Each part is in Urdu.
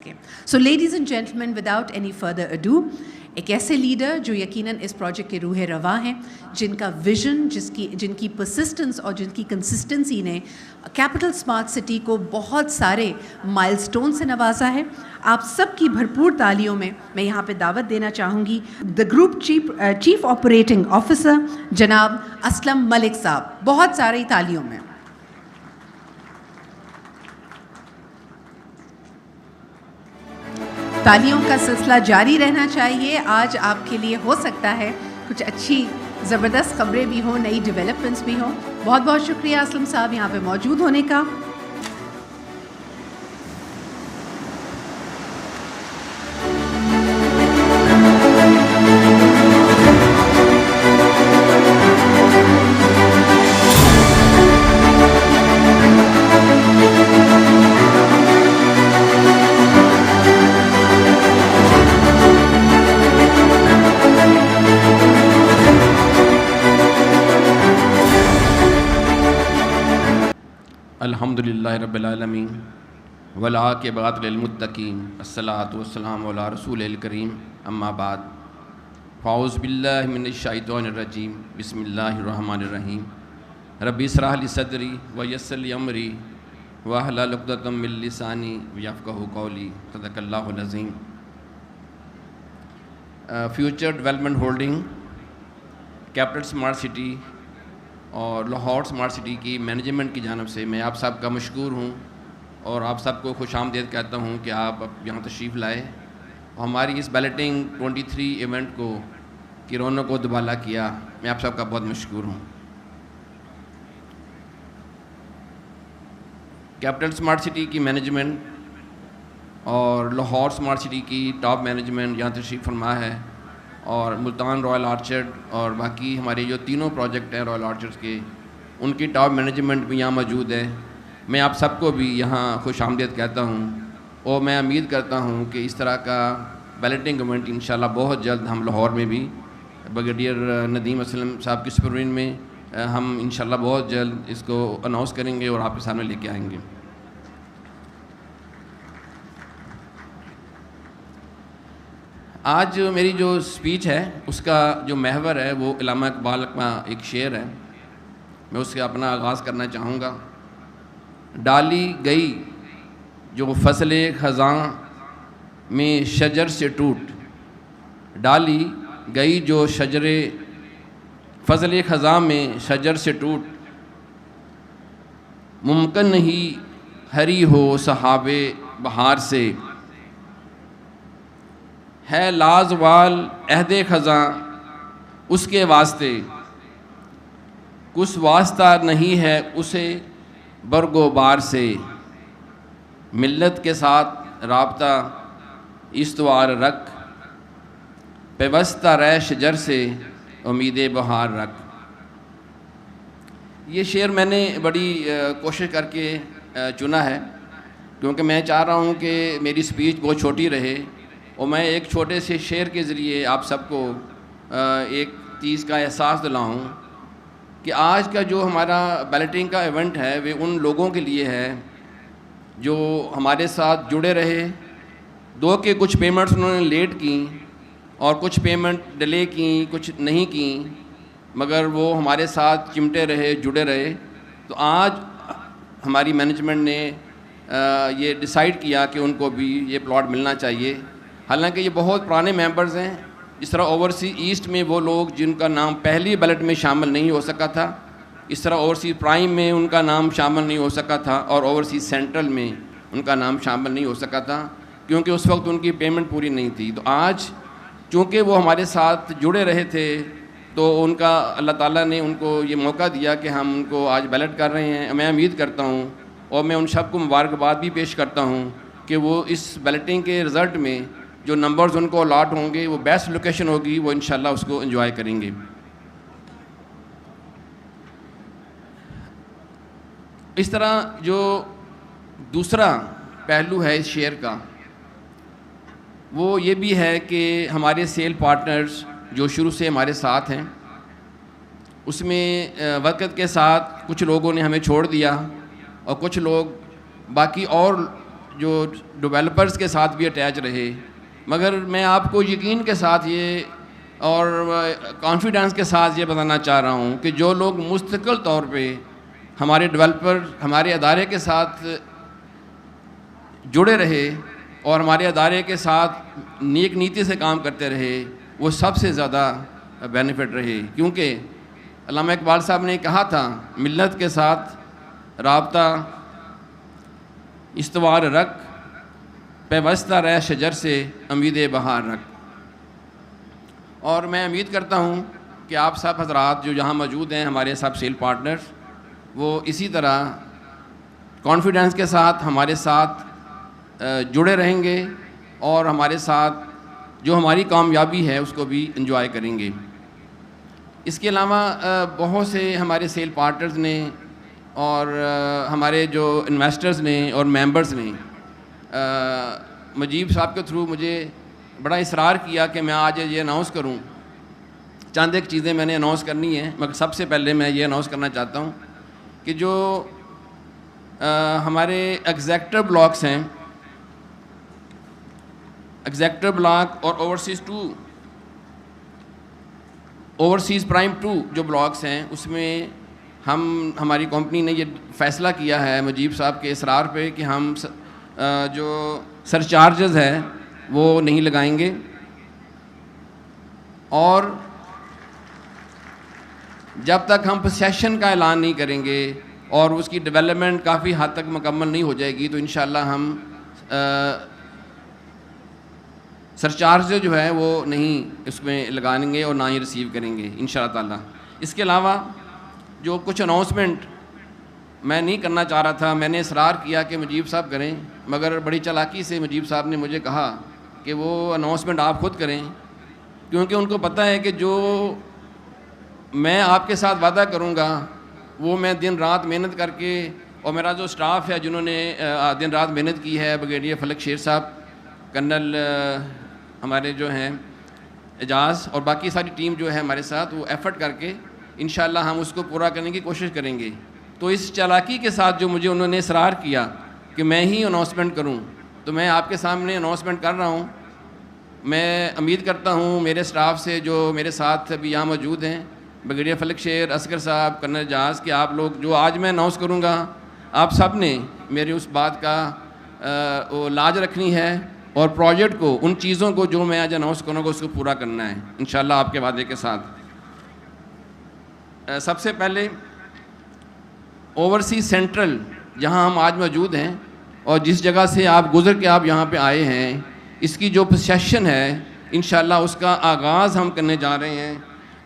So ladies and gentlemen, without any further ado, ایک ایسے لیڈر جو یقیناً اس پروجیکٹ کے روح رواں ہیں، جن کا ویژن، جن کی پرسسٹنس اور جن کی کنسسٹنسی نے کیپٹل اسمارٹ سٹی کو بہت سارے مائل سٹون سے نوازا ہے. آپ سب کی بھرپور تالیوں میں میں یہاں پہ دعوت دینا چاہوں گی the group chief operating officer جناب اسلم ملک صاحب. بہت ساری تالیوں میں. تالیوں کا سلسلہ جاری رہنا چاہیے. آج آپ کے لیے ہو سکتا ہے کچھ اچھی زبردست خبریں بھی ہوں، نئی ڈیولپمنٹس بھی ہوں. بہت بہت شکریہ اسلم صاحب یہاں پہ موجود ہونے کا. الحمدللہ رب العالمین والعاقبۃ للمتقین الصلاۃ والسلام علی رسول الکریم اما بعد فاعوذ باللہ من الشیطان الرجیم بسم اللہ الرحمن الرحیم رب اشرح لی صدری ویسر لی امری واحلل عقدۃ من لسانی یفقہوا قولی. صدق اللہ العظیم. Future development holding, capital smart city اور لاہور اسمارٹ سٹی کی مینجمنٹ کی جانب سے میں آپ سب کا مشکور ہوں اور آپ سب کو خوش آمدید کہتا ہوں کہ آپ یہاں تشریف لائے اور ہماری اس بیلٹنگ 23 ایونٹ کو کی رونق کو دوبالا کیا. میں آپ سب کا بہت مشکور ہوں. کیپٹل اسمارٹ سٹی کی مینجمنٹ اور لاہور اسمارٹ سٹی کی ٹاپ مینجمنٹ یہاں تشریف فرما ہے، اور ملتان رائل آرچرڈ اور باقی ہمارے جو تینوں پروجیکٹ ہیں رائل آرچرڈ کے، ان کی ٹاپ مینجمنٹ بھی یہاں موجود ہے. میں آپ سب کو بھی یہاں خوش آمدید کہتا ہوں اور میں امید کرتا ہوں کہ اس طرح کا بیلٹنگ ایونٹ انشاءاللہ بہت جلد ہم لاہور میں بھی بریگیڈیئر ندیم اسلم صاحب کی سپرویژن میں ہم انشاءاللہ بہت جلد اس کو اناؤنس کریں گے اور آپ کے سامنے لے کے آئیں گے. آج میری جو اسپیچ ہے اس کا جو محور ہے وہ علامہ اقبال کا ایک شعر ہے. میں اس سے اپنا آغاز کرنا چاہوں گا. ڈالی گئی جو فصل خزاں میں شجر سے ٹوٹ، ڈالی گئی جو شجر فضل خزاں میں شجر سے ٹوٹ، ممکن نہیں ہری ہو صحاب بہار سے، ہے لازوال عہد خزاں اس کے واسطے، کچھ واسطہ نہیں ہے اسے برگ و بار سے، ملت کے ساتھ رابطہ استوار رکھ، پیوستہ رہ شجر سے امید بہار رکھ. یہ شعر میں نے بڑی کوشش کر کے چنا ہے کیونکہ میں چاہ رہا ہوں کہ میری اسپیچ بہت چھوٹی رہے اور میں ایک چھوٹے سے شعر کے ذریعے آپ سب کو ایک چیز کا احساس دلاؤں کہ آج کا جو ہمارا بیلٹنگ کا ایونٹ ہے وہ ان لوگوں کے لیے ہے جو ہمارے ساتھ جڑے رہے. دو کہ کچھ پیمنٹس انہوں نے لیٹ کیں اور کچھ پیمنٹ ڈیلے کیں، کچھ نہیں کیں، مگر وہ ہمارے ساتھ چمٹے رہے، جڑے رہے. تو آج ہماری مینجمنٹ نے یہ ڈیسائیڈ کیا کہ ان کو بھی یہ پلاٹ ملنا چاہیے. حالانکہ یہ بہت پرانے ممبرز ہیں. اس طرح اوورسیز ایسٹ میں وہ لوگ جن کا نام پہلی بیلٹ میں شامل نہیں ہو سکا تھا، اس طرح اوورسیز پرائم میں ان کا نام شامل نہیں ہو سکا تھا، اور اوورسیز سینٹرل میں ان کا نام شامل نہیں ہو سکا تھا کیونکہ اس وقت ان کی پیمنٹ پوری نہیں تھی. تو آج چونکہ وہ ہمارے ساتھ جڑے رہے تھے تو ان کا اللہ تعالیٰ نے ان کو یہ موقع دیا کہ ہم ان کو آج بیلٹ کر رہے ہیں. میں امید کرتا ہوں اور میں ان سب کو مبارکباد بھی پیش کرتا ہوں کہ وہ اس بیلٹنگ کے رزلٹ میں جو نمبرز ان کو الاٹ ہوں گے وہ بیسٹ لوکیشن ہوگی، وہ انشاءاللہ اس کو انجوائے کریں گے. اس طرح جو دوسرا پہلو ہے اس شعر کا وہ یہ بھی ہے کہ ہمارے سیل پارٹنرز جو شروع سے ہمارے ساتھ ہیں، اس میں وقت کے ساتھ کچھ لوگوں نے ہمیں چھوڑ دیا اور کچھ لوگ باقی اور جو ڈیولپرز کے ساتھ بھی اٹیچ رہے. مگر میں آپ کو یقین کے ساتھ یہ اور کانفیڈنس کے ساتھ یہ بتانا چاہ رہا ہوں کہ جو لوگ مستقل طور پہ ہمارے ڈیولپر ہمارے ادارے کے ساتھ جڑے رہے اور ہمارے ادارے کے ساتھ نیک نیتی سے کام کرتے رہے, وہ سب سے زیادہ بینیفٹ رہے. کیونکہ علامہ اقبال صاحب نے کہا تھا, ملت کے ساتھ رابطہ استوار رکھ, پیوستہ رہ شجر سے امید بہار رکھ. اور میں امید کرتا ہوں کہ آپ سب حضرات جو یہاں موجود ہیں, ہمارے سب سیل پارٹنرز, وہ اسی طرح کانفیڈنس کے ساتھ ہمارے ساتھ جڑے رہیں گے اور ہمارے ساتھ جو ہماری کامیابی ہے اس کو بھی انجوائے کریں گے. اس کے علاوہ بہت سے ہمارے سیل پارٹنرز نے اور ہمارے جو انویسٹرز نے اور ممبرز نے مجیب صاحب کے تھرو مجھے بڑا اصرار کیا کہ میں آج یہ اناؤنس کروں. چند ایک چیزیں میں نے اناؤنس کرنی ہیں, مگر سب سے پہلے میں یہ اناؤنس کرنا چاہتا ہوں کہ جو ہمارے ایگزیکٹو بلاکس ہیں, ایگزیکٹو بلاک اور اوورسیز پرائم 2 جو بلاکس ہیں, اس میں ہماری کمپنی نے یہ فیصلہ کیا ہے مجیب صاحب کے اصرار پہ کہ ہم جو سر چارجز ہے وہ نہیں لگائیں گے, اور جب تک ہم پوسیشن کا اعلان نہیں کریں گے اور اس کی ڈیولپمنٹ کافی حد تک مکمل نہیں ہو جائے گی تو انشاءاللہ ہم سرچارج جو ہے وہ نہیں اس میں لگائیں گے اور نہ ہی ریسیو کریں گے انشاءاللہ تعالیٰ. اس کے علاوہ جو کچھ اناؤنسمنٹ میں نہیں کرنا چاہ رہا تھا, میں نے اصرار کیا کہ مجیب صاحب کریں, مگر بڑی چالاکی سے مجیب صاحب نے مجھے کہا کہ وہ اناؤنسمنٹ آپ خود کریں, کیونکہ ان کو پتہ ہے کہ جو میں آپ کے ساتھ وعدہ کروں گا وہ میں دن رات محنت کر کے, اور میرا جو سٹاف ہے جنہوں نے دن رات محنت کی ہے, بریگیڈیئر فلک شیر صاحب, کرنل ہمارے جو ہیں اعجاز اور باقی ساری ٹیم جو ہے ہمارے ساتھ, وہ ایفرٹ کر کے انشاءاللہ ہم اس کو پورا کرنے کی کوشش کریں گے. تو اس چالاکی کے ساتھ جو مجھے انہوں نے اصرار کیا کہ میں ہی اناؤنسمنٹ کروں, تو میں آپ کے سامنے اناؤنسمنٹ کر رہا ہوں. میں امید کرتا ہوں میرے سٹاف سے جو میرے ساتھ ابھی یہاں موجود ہیں, بریگیڈیئر فلک شیر, اصغر صاحب, کرنل اعجاز, کہ آپ لوگ جو آج میں اناؤنس کروں گا آپ سب نے میری اس بات کا وہ لاج رکھنی ہے اور پروجیکٹ کو, ان چیزوں کو جو میں آج اناؤنس کروں گا اس کو پورا کرنا ہے انشاءاللہ آپ کے وعدے کے ساتھ. سب سے پہلے اوورسیز سینٹرل جہاں ہم آج موجود ہیں اور جس جگہ سے آپ گزر کے آپ یہاں پہ آئے ہیں, اس کی جو پوسیشن ہے انشاءاللہ اس کا آغاز ہم کرنے جا رہے ہیں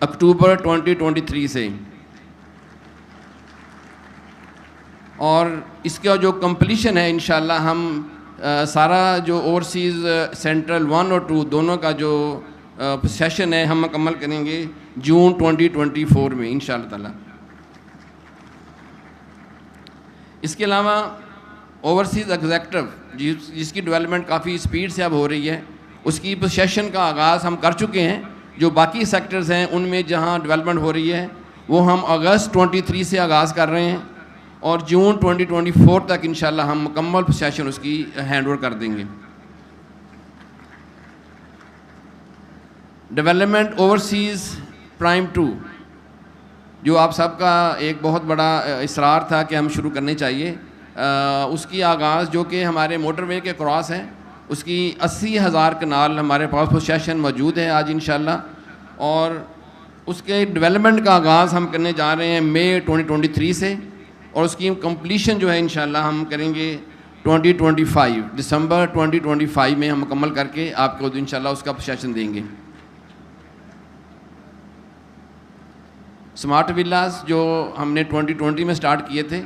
اکتوبر 2023 سے, اور اس کا جو کمپلیشن ہے انشاءاللہ ہم سارا جو اوورسیز سینٹرل 1 اور 2 دونوں کا جو سیشن ہے ہم مکمل کریں گے جون 2024 میں انشاءاللہ تعالیٰ. اس کے علاوہ اوورسیز ایگزیکٹو جس کی ڈیولپمنٹ کافی سپیڈ سے اب ہو رہی ہے, اس کی پوسیشن کا آغاز ہم کر چکے ہیں. جو باقی سیکٹرز ہیں ان میں جہاں ڈیولپمنٹ ہو رہی ہے وہ ہم اگست 23 سے آغاز کر رہے ہیں اور جون 2024 تک انشاءاللہ ہم مکمل پوسیشن اس کی ہینڈ اوور کر دیں گے. ڈیولپمنٹ اوورسیز پرائم 2 جو آپ سب کا ایک بہت بڑا اصرار تھا کہ ہم شروع کرنے چاہیے, اس کی آغاز جو کہ ہمارے موٹر وے کے کراس ہے, اس کی 80,000 کنال ہمارے پاس پوسیشن موجود ہے آج انشاءاللہ, اور اس کے ڈیولپمنٹ کا آغاز ہم کرنے جا رہے ہیں مئی 2023 سے, اور اس کی کمپلیشن جو ہے انشاءاللہ ہم کریں گے 2025 دسمبر 2025 میں ہم مکمل کر کے آپ کو انشاءاللہ اس کا پوسیشن دیں گے. سمارٹ ولاز جو ہم نے 2020 میں سٹارٹ کیے تھے,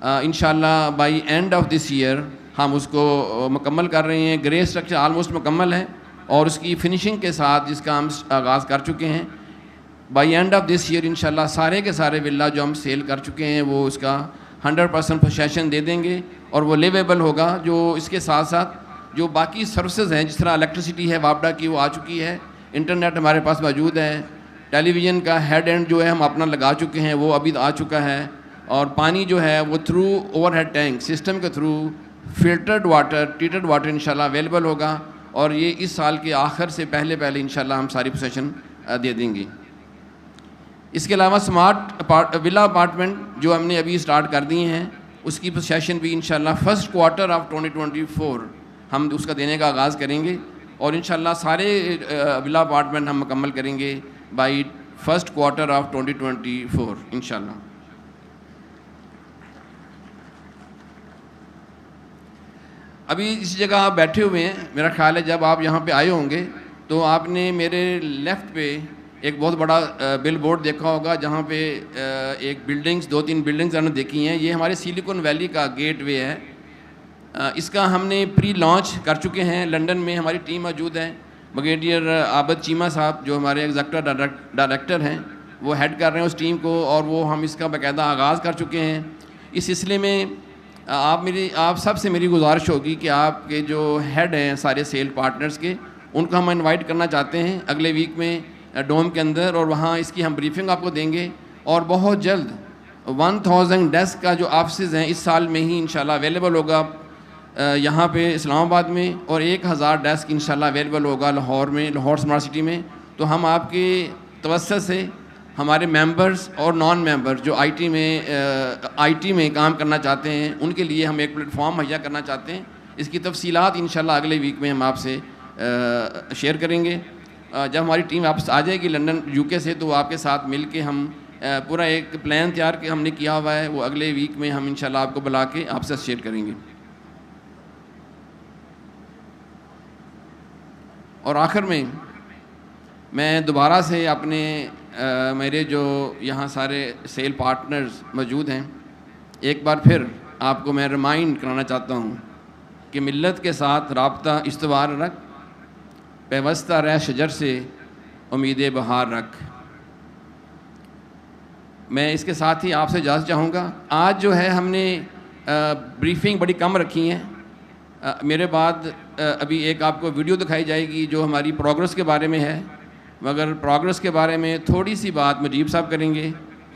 انشاءاللہ by end of this year ہم اس کو مکمل کر رہے ہیں. گرے اسٹرکچر آلموسٹ مکمل ہے اور اس کی فنشنگ کے ساتھ جس کا ہم آغاز کر چکے ہیں, by end of this year انشاءاللہ سارے کے سارے ولا جو ہم سیل کر چکے ہیں وہ اس کا 100% پوسیشن دے دیں گے اور وہ لیویبل ہوگا. جو اس کے ساتھ ساتھ جو باقی سروسز ہیں, جس طرح الیکٹریسٹی ہے واپڈا کی وہ آ چکی ہے, انٹرنیٹ ہمارے پاس موجود ہے, ٹیلی ویژن کا ہیڈ اینڈ جو ہے ہم اپنا لگا چکے ہیں وہ ابھی آ چکا ہے, اور پانی جو ہے وہ through over head tank system کے through filtered water treated water انشاءاللہ اویلیبل ہوگا, اور یہ اس سال کے آخر سے پہلے انشاءاللہ ہم ساری پوزیشن دے دیں گے. اس کے علاوہ سمارٹ ولا اپارٹمنٹ جو ہم نے ابھی اسٹارٹ کر دیے ہیں, اس کی پوزیشن بھی انشاءاللہ فرسٹ کوارٹر آف 2024 ہم اس کا دینے کا آغاز کریں گے, اور انشاءاللہ سارے ولا اپارٹمنٹ ہم مکمل کریں گے بائی فرسٹ کوارٹر آف 2024 انشاءاللہ. ابھی اس جگہ آپ بیٹھے ہوئے ہیں, میرا خیال ہے جب آپ یہاں پہ آئے ہوں گے تو آپ نے میرے لیفٹ پہ ایک بہت بڑا بل بورڈ دیکھا ہوگا, جہاں پہ ایک بلڈنگز 2-3 بلڈنگز ہم نے دیکھی ہیں. یہ ہمارے سلیکن ویلی کا گیٹ وے ہے. اس کا ہم نے پری لانچ کر چکے ہیں. لنڈن میں ہماری ٹیم موجود ہے, بریگیڈیئر عابد چیمہ صاحب جو ہمارے ایگزیکٹو ڈائریکٹر ہیں وہ ہیڈ کر رہے ہیں اس ٹیم کو, اور وہ ہم اس کا باقاعدہ آغاز کر چکے ہیں. اس سلسلے میں آپ سب سے میری گزارش ہوگی کہ آپ کے جو ہیڈ ہیں سارے سیل پارٹنرز کے, ان کو ہم انوائٹ کرنا چاہتے ہیں اگلے ویک میں ڈوم کے اندر, اور وہاں اس کی ہم بریفنگ آپ کو دیں گے. اور بہت جلد 1000 ڈیسک کا جو آفسز ہیں اس سال میں ہی انشاءاللہ اویلیبل ہوگا یہاں پہ اسلام آباد میں, اور 1000 ڈیسک انشاءاللہ اویلیبل ہوگا لاہور میں, لاہور اسمارٹ سٹی میں. تو ہم آپ کے توسط سے ہمارے ممبرز اور نان ممبر جو آئی ٹی میں کام کرنا چاہتے ہیں ان کے لیے ہم ایک پلیٹ فارم مہیا کرنا چاہتے ہیں. اس کی تفصیلات انشاءاللہ اگلے ویک میں ہم آپ سے شیئر کریں گے. جب ہماری ٹیم واپس آ جائے گی لنڈن UK سے, تو آپ کے ساتھ مل کے ہم پورا ایک پلان تیار ہم نے کیا ہوا ہے, وہ اگلے ویک میں ہم انشاءاللہ آپ کو بلا کے آپ سے شیئر کریں گے. اور آخر میں دوبارہ سے اپنے میرے جو یہاں سارے سیل پارٹنرز موجود ہیں, ایک بار پھر آپ کو میں ریمائنڈ کرانا چاہتا ہوں کہ ملت کے ساتھ رابطہ استوار رکھ, پیوستہ رہ شجر سے امید بہار رکھ. میں اس کے ساتھ ہی آپ سے اجازت چاہوں گا. آج جو ہے ہم نے بریفنگ بڑی کم رکھی ہیں. میرے بعد ابھی ایک آپ کو ویڈیو دکھائی جائے گی جو ہماری پروگرس کے بارے میں ہے, مگر پروگرس کے بارے میں تھوڑی سی بات مجیب صاحب کریں گے,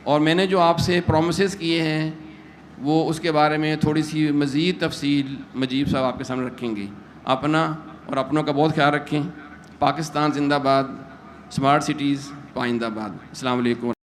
اور میں نے جو آپ سے پرومسز کیے ہیں وہ اس کے بارے میں تھوڑی سی مزید تفصیل مجیب صاحب آپ کے سامنے رکھیں گے. اپنا اور اپنوں کا بہت خیال رکھیں. پاکستان زندہ باد, اسمارٹ سٹیز پائندہ باد. السلام علیکم.